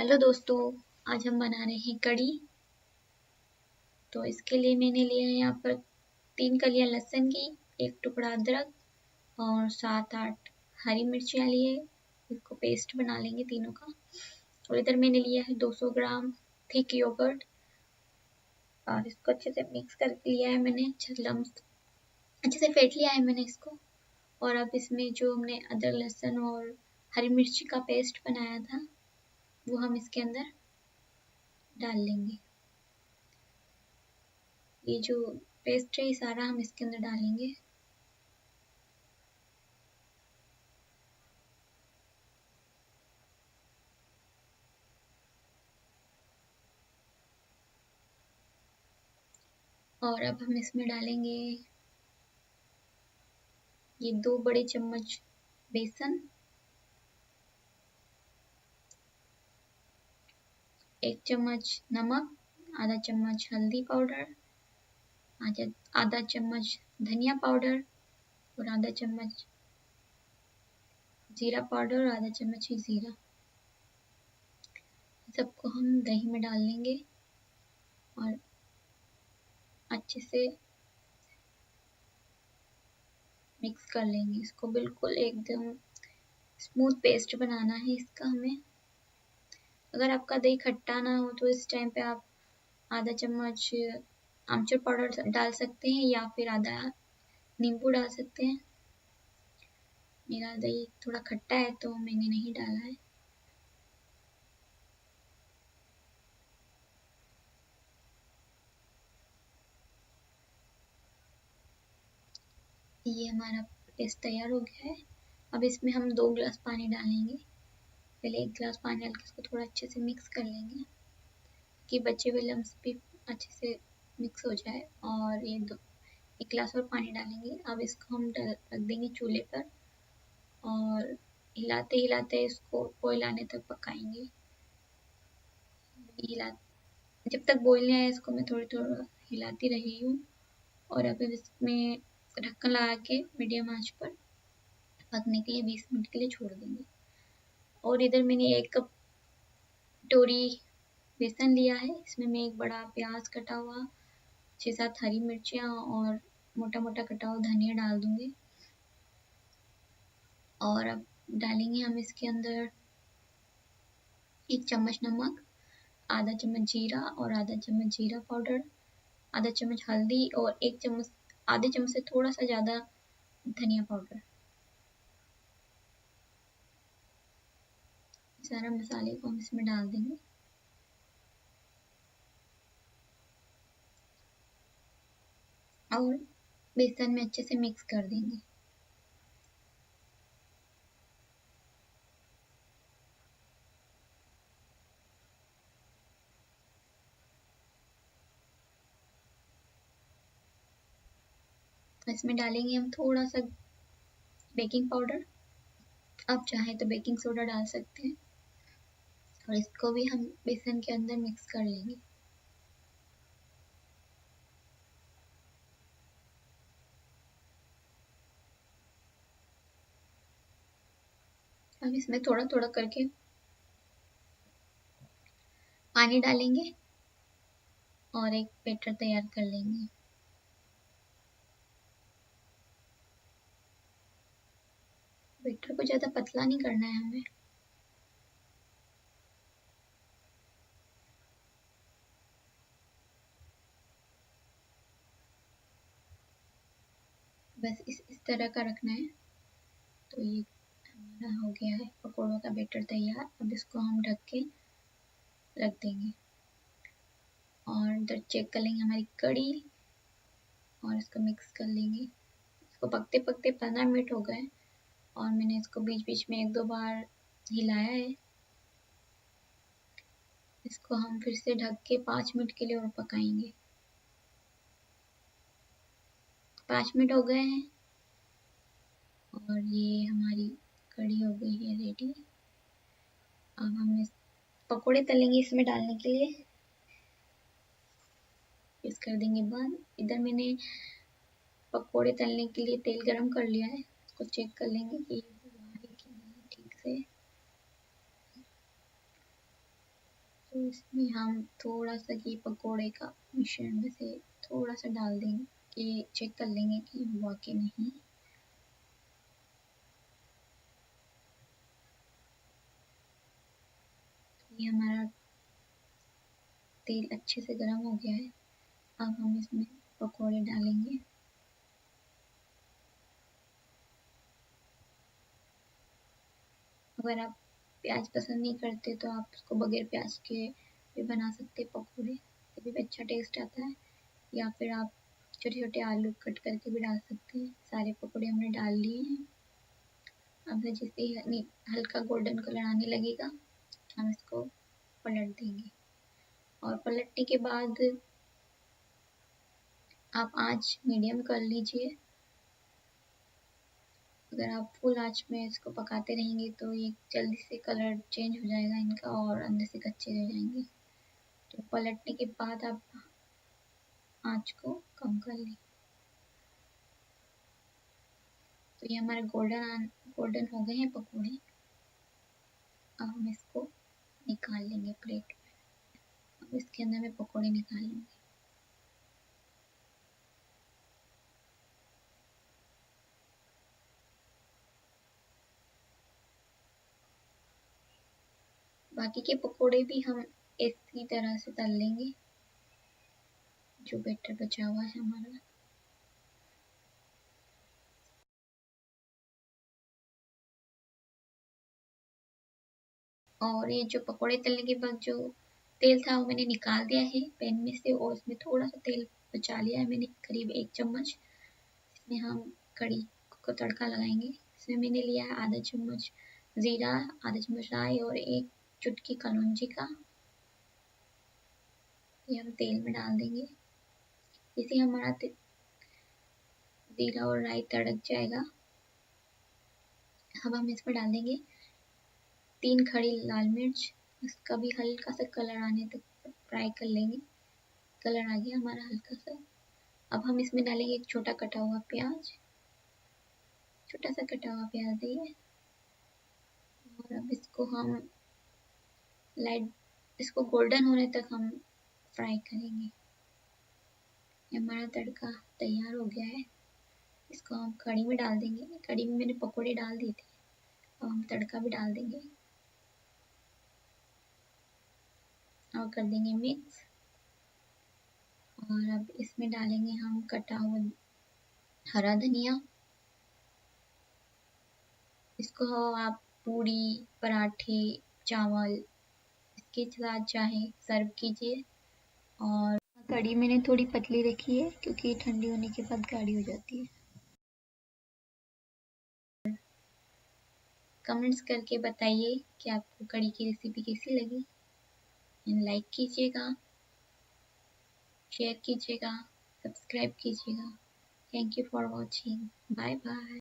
Hello दोस्तों, आज हम बना रहे हैं कड़ी। तो इसके लिए मैंने लिया है यहाँ पर 3 कलियां लहसुन की, 1 टुकड़ा अदरक और 7-8 हरी मिर्चियाँ लिए। इसको पेस्ट बना लेंगे तीनों का। और इधर मैंने लिया है 200 ग्राम थिक योगर्ट और इसको अच्छे से मिक्स करके लिया है मैंने। अच्छे से फेंट लिया है मैंने इसको। और अब इसमें जो हमने अदरक लहसुन और हरी मिर्ची का पेस्ट बनाया था वो हम इसके अंदर डाल लेंगे। ये जो पेस्ट है ये सारा हम इसके अंदर डालेंगे। और अब हम इसमें डालेंगे ये 2 बड़े चम्मच बेसन, 1 चम्मच नमक, आधा चम्मच हल्दी पाउडर, आधा चम्मच धनिया पाउडर और आधा चम्मच जीरा पाउडर और आधा चम्मच ही जीरा। सबको हम दही में डाल लेंगे और अच्छे से मिक्स कर लेंगे। इसको बिल्कुल एकदम स्मूथ पेस्ट बनाना है इसका हमें। अगर आपका दही खट्टा ना हो तो इस टाइम पे आप आधा चम्मच आमचूर पाउडर डाल सकते हैं या फिर आधा नींबू डाल सकते हैं। मेरा दही थोड़ा खट्टा है तो मैंने नहीं डाला है। ये हमारा पेस्ट तैयार हो गया है। अब इसमें हम 2 गिलास पानी डालेंगे। पहले 1 गिलास पानी डाल के इसको थोड़ा अच्छे से मिक्स कर लेंगे कि बचे हुए लम्स भी अच्छे से मिक्स हो जाए। और ये 1 गिलास और पानी डालेंगे। अब इसको हम रख देंगे चूल्हे पर और हिलाते हिलाते इसको बॉईल आने तक पकाएंगे। जब तक बॉईल नहीं आया इसको मैं थोड़ी थोड़ा हिलाती रही हूँ। और अब इसमें ढक्कन लगा के मीडियम आंच पर पकने के लिए 20 मिनट के लिए छोड़ देंगे। और इधर मैंने 1 कप कटोरी बेसन लिया है। इसमें मैं 1 बड़ा प्याज कटा हुआ, 6-7 हरी मिर्चियाँ और मोटा मोटा कटा हुआ धनिया डाल दूंगी। और अब डालेंगे हम इसके अंदर 1 चम्मच नमक, आधा चम्मच जीरा और आधा चम्मच जीरा पाउडर, आधा चम्मच हल्दी और आधे चम्मच से थोड़ा सा ज़्यादा धनिया पाउडर। सारा मसाले को हम इसमें डाल देंगे। और बेसन में अच्छे से मिक्स कर देंगे। इसमें डालेंगे हम थोड़ा सा बेकिंग पाउडर। आप चाहें तो बेकिंग सोडा डाल सकते हैं। और इसको भी हम बेसन के अंदर मिक्स कर लेंगे। अब इसमें थोड़ा थोड़ा करके पानी डालेंगे और एक बैटर तैयार कर लेंगे। बैटर को ज़्यादा पतला नहीं करना है हमें। बस इस तरह का रखना है। तो ये हमारा हो गया है पकौड़ों का बैटर तैयार। अब इसको हम ढक के रख देंगे और इधर चेक कर लेंगे हमारी कड़ी और इसको मिक्स कर लेंगे। इसको पकते पकते 15 मिनट हो गए और मैंने इसको बीच बीच में 1-2 बार हिलाया है। इसको हम फिर से ढक के 5 मिनट के लिए और पकाएंगे। 5 मिनट हो गए हैं और ये हमारी कड़ी हो गई है रेडी। अब हम इस पकोड़े तलेंगे इसमें डालने के लिए। इस कर देंगे बंद। इधर मैंने पकोड़े तलने के लिए तेल गरम कर लिया है। इसको चेक कर लेंगे कि हुआ है कि नहीं ठीक से। तो इसमें हम थोड़ा सा घी पकोड़े का मिश्रण में से थोड़ा सा डाल देंगे कि चेक कर लेंगे कि हुआ कि नहीं। ये हमारा तेल अच्छे से गर्म हो गया है। अब हम इसमें पकोड़े डालेंगे। अगर आप प्याज पसंद नहीं करते तो आप उसको बगैर प्याज के भी बना सकते हैं पकोड़े, तभी भी अच्छा टेस्ट आता है। या फिर आप छोटे छोटे आलू कट करके भी डाल सकते हैं। सारे पकोड़े हमने डाल लिए हैं। अब जैसे ही हल्का गोल्डन कलर आने लगेगा हम इसको पलट देंगे, और पलटने के बाद आप आंच मीडियम कर लीजिए। अगर आप फुल आंच में इसको पकाते रहेंगे तो ये जल्दी से कलर चेंज हो जाएगा इनका और अंदर से कच्चे रह जाएंगे। तो पलटने के बाद आप आंच को कम कर लें। तो ये हमारे गोल्डन हो गए हैं पकोड़े। अब हम इसको निकाल लेंगे प्लेट में। अब इसके अंदर मैं पकोड़े निकाल लूँगी। बाकी के पकोड़े भी हम इसी तरह से तल लेंगे, जो बैटर बचा हुआ है हमारा। और ये जो पकोड़े तलने के बाद जो तेल था वो मैंने निकाल दिया है पैन में से, और उसमें थोड़ा सा तेल बचा लिया है मैंने, करीब 1 चम्मच। इसमें हम कड़ी को तड़का लगाएंगे। इसमें मैंने लिया है आधा चम्मच जीरा, आधा चम्मच राई और 1 चुटकी कलौंजी का। ये हम तेल में डाल देंगे। इसे हमारा जीरा और राई तड़क जाएगा। अब हम इसमें डाल देंगे 3 खड़ी लाल मिर्च। इसका भी हल्का सा कलर आने तक फ्राई कर लेंगे। कलर आ गया हमारा हल्का सा। अब हम इसमें डालेंगे एक छोटा कटा हुआ प्याज, छोटा सा कटा हुआ प्याज दिए। और अब इसको हम इसको गोल्डन होने तक हम फ्राई करेंगे। ये हमारा तड़का तैयार हो गया है। इसको हम कढ़ी में डाल देंगे। कढ़ी में मैंने पकोड़े डाल दिए थे, अब हम तड़का भी डाल देंगे और कर देंगे मिक्स। और अब इसमें डालेंगे हम कटा हुआ हरा धनिया। इसको आप पूड़ी, पराठे, चावल इसके साथ चाहे सर्व कीजिए। और कढ़ी मैंने थोड़ी पतली रखी है क्योंकि ठंडी होने के बाद गाढ़ी हो जाती है। कमेंट्स करके बताइए कि आपको कढ़ी की रेसिपी कैसी लगी। लाइक कीजिएगा, शेयर कीजिएगा, सब्सक्राइब कीजिएगा। Thank you for watching. Bye bye.